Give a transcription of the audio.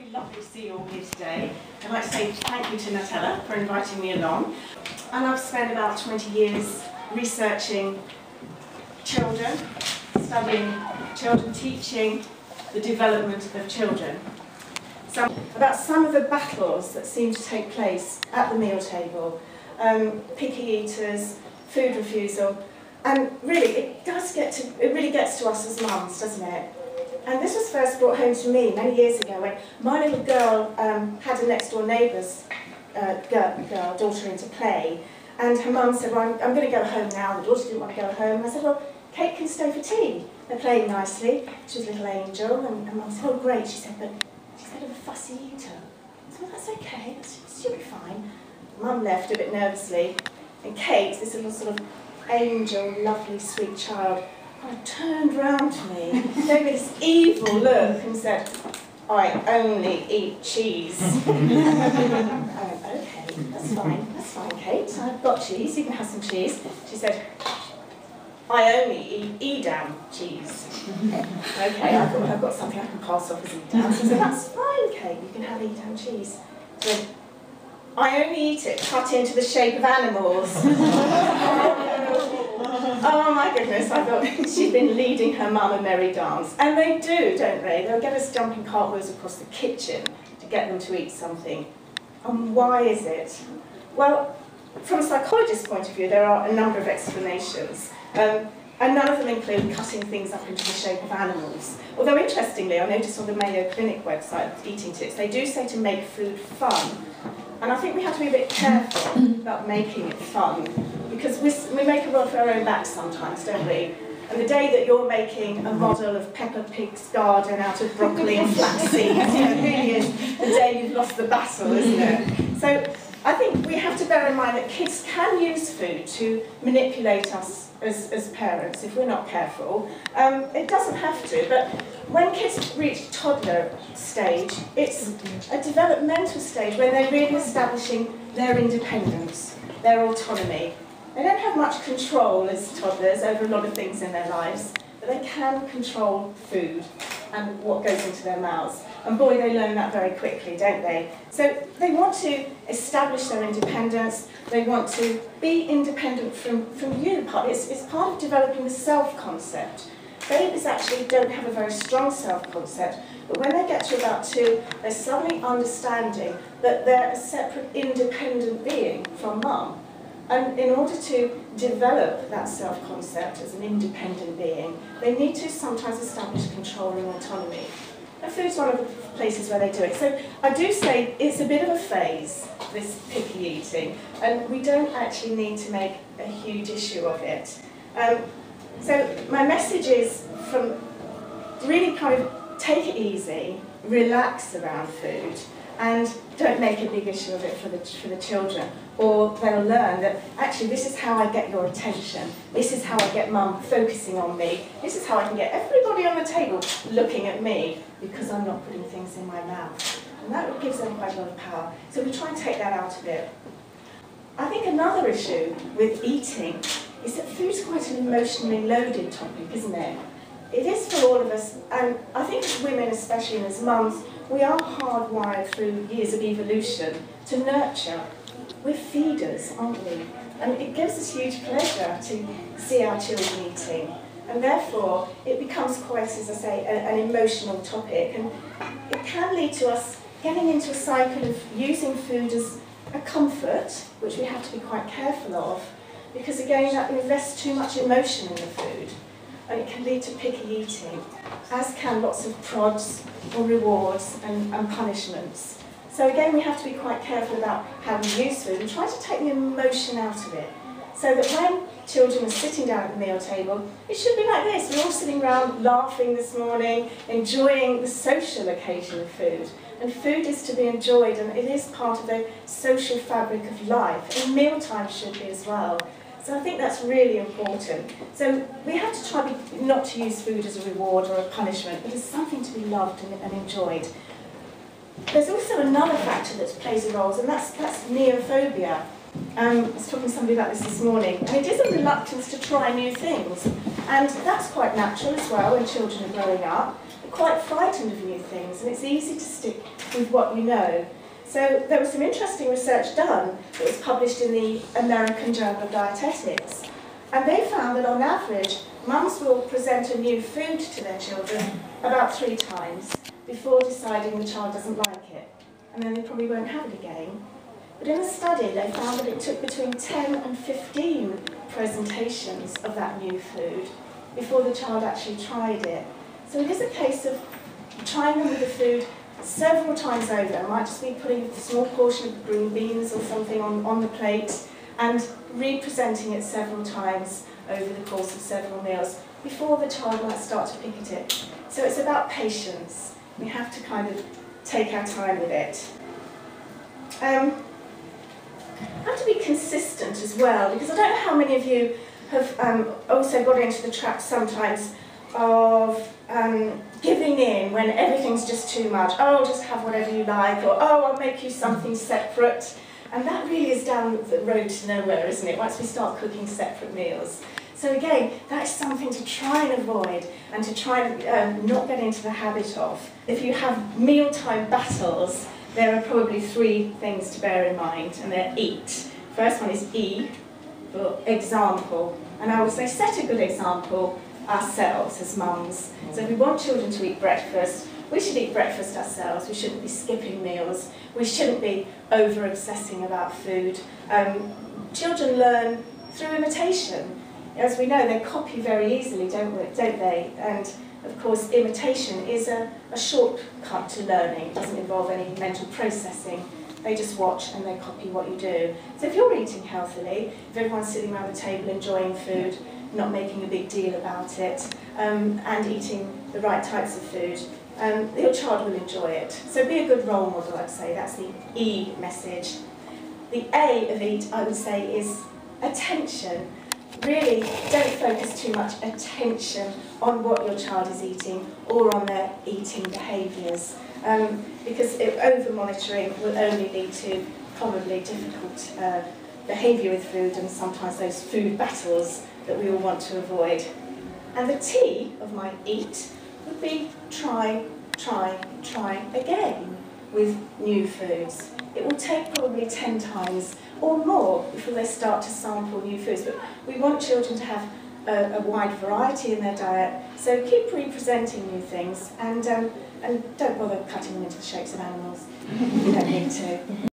really lovely to see you all here today. I'd like to say thank you to Nutella for inviting me along. And I've spent about 20 years researching children, studying children, teaching the development of children. About some of the battles that seem to take place at the meal table, picky eaters, food refusal, and really it really gets to us as mums, doesn't it? And this was first brought home to me many years ago when my little girl had a next door neighbour's daughter in to play, and her mum said, well, I'm going to go home now. The daughter didn't want to go home. And I said, well, Kate can stay for tea. They're playing nicely. She was a little angel, and mum said, oh great. She said, but she's a bit of a fussy eater. I said, well, that's okay. She'll be fine. Mum left a bit nervously, and Kate, this little sort of angel, lovely, sweet child, kind of turned round to me, gave me this evil look and said, I only eat cheese. I went, okay, that's fine, Kate, I've got cheese, you can have some cheese. She said, I only eat Edam cheese. Okay, I thought I've got something I can pass off as Edam. So I said, that's fine, Kate, you can have Edam cheese. She went, I only eat it cut into the shape of animals. Oh my goodness, I thought she'd been leading her mum a merry dance. And they do, don't they? They'll get us jumping cartwheels across the kitchen to get them to eat something. And why is it? Well, from a psychologist's point of view, there are a number of explanations. And none of them include cutting things up into the shape of animals. Although interestingly, I noticed on the Mayo Clinic website, Eating Tips, they do say to make food fun. And I think we have to be a bit careful about making it fun, because we make a rod for our own backs sometimes, don't we? And the day that you're making a model of Peppa Pig's garden out of broccoli and flax seeds, it really is the day you've lost the battle, isn't it? So I think we have to bear in mind that kids can use food to manipulate us as parents if we're not careful. It doesn't have to, but when kids reach toddler stage, it's a developmental stage when they're really establishing their independence, their autonomy. They don't have much control as toddlers over a lot of things in their lives, but they can control food and what goes into their mouths. And boy, they learn that very quickly, don't they? So they want to establish their independence. They want to be independent from you. It's part of developing the self-concept. Babies actually don't have a very strong self-concept, but when they get to about 2, they're suddenly understanding that they're a separate, independent being from mum. And in order to develop that self-concept as an independent being, they need to sometimes establish control and autonomy. And food's one of the places where they do it. So I do say it's a bit of a phase, this picky eating, and we don't actually need to make a huge issue of it. So my message is from really kind of take it easy, relax around food, and don't make a big issue of it for the children. Or they'll learn that actually this is how I get your attention. This is how I get mum focusing on me. This is how I can get everybody on the table looking at me because I'm not putting things in my mouth. And that gives them quite a lot of power. So we try and take that out of it. I think another issue with eating is that food's quite an emotionally loaded topic, isn't it? It is for all of us, and I think as women, especially and as mums, we are hardwired through years of evolution to nurture. We're feeders, aren't we? And it gives us huge pleasure to see our children eating. And therefore, it becomes quite, as I say, an emotional topic. And it can lead to us getting into a cycle of using food as a comfort, which we have to be quite careful of, because again, that invests too much emotion in the food. And it can lead to picky eating, as can lots of prods or rewards and punishments. So again, we have to be quite careful about how we use food and try to take the emotion out of it. So that when children are sitting down at the meal table, it should be like this. We're all sitting around laughing this morning, enjoying the social occasion of food. And food is to be enjoyed, and it is part of the social fabric of life. And mealtime should be as well. So I think that's really important. So we have to try not to use food as a reward or a punishment, but as something to be loved and enjoyed. There's also another factor that plays a role, and that's neophobia. I was talking to somebody about this morning, and it is a reluctance to try new things. And that's quite natural as well when children are growing up. quite frightened of new things, and it's easy to stick with what you know. So there was some interesting research done that was published in the American Journal of Dietetics, and they found that on average, mums will present a new food to their children about 3 times before deciding the child doesn't like it, and then they probably won't have it again. But in a study, they found that it took between 10 and 15 presentations of that new food before the child actually tried it. So it is a case of trying them with the food several times over. It might just be putting a small portion of green beans or something on the plate and re-presenting it several times over the course of several meals before the child might start to pick at it. So it's about patience. We have to kind of take our time with it. Have to be consistent as well, because I don't know how many of you have also got into the trap sometimes of giving in when everything's just too much. Oh, just have whatever you like, or oh, I'll make you something separate. And that really is down the road to nowhere, isn't it, once we start cooking separate meals. So again, that is something to try and avoid, and to try and not get into the habit of. If you have mealtime battles, there are probably 3 things to bear in mind, and they're eat. First one is E, for example. And I would say set a good example ourselves as mums. So if we want children to eat breakfast, we should eat breakfast ourselves. We shouldn't be skipping meals. We shouldn't be over-obsessing about food. Children learn through imitation. As we know, they copy very easily, don't they? And of course, imitation is a shortcut to learning. It doesn't involve any mental processing. They just watch and they copy what you do. So if you're eating healthily, if everyone's sitting around the table enjoying food, not making a big deal about it, and eating the right types of food, your child will enjoy it. So be a good role model, I'd say. That's the E message. The A of eat, I would say, is attention. Really, don't focus too much attention on what your child is eating or on their eating behaviours, because over-monitoring will only lead to probably difficult behaviour with food, and sometimes those food battles that we all want to avoid. And the T of my eat would be try again with new foods. It will take probably 10 times or more before they start to sample new foods, but we want children to have a wide variety in their diet, so keep representing new things, and don't bother cutting them into the shapes of animals. You don't need to.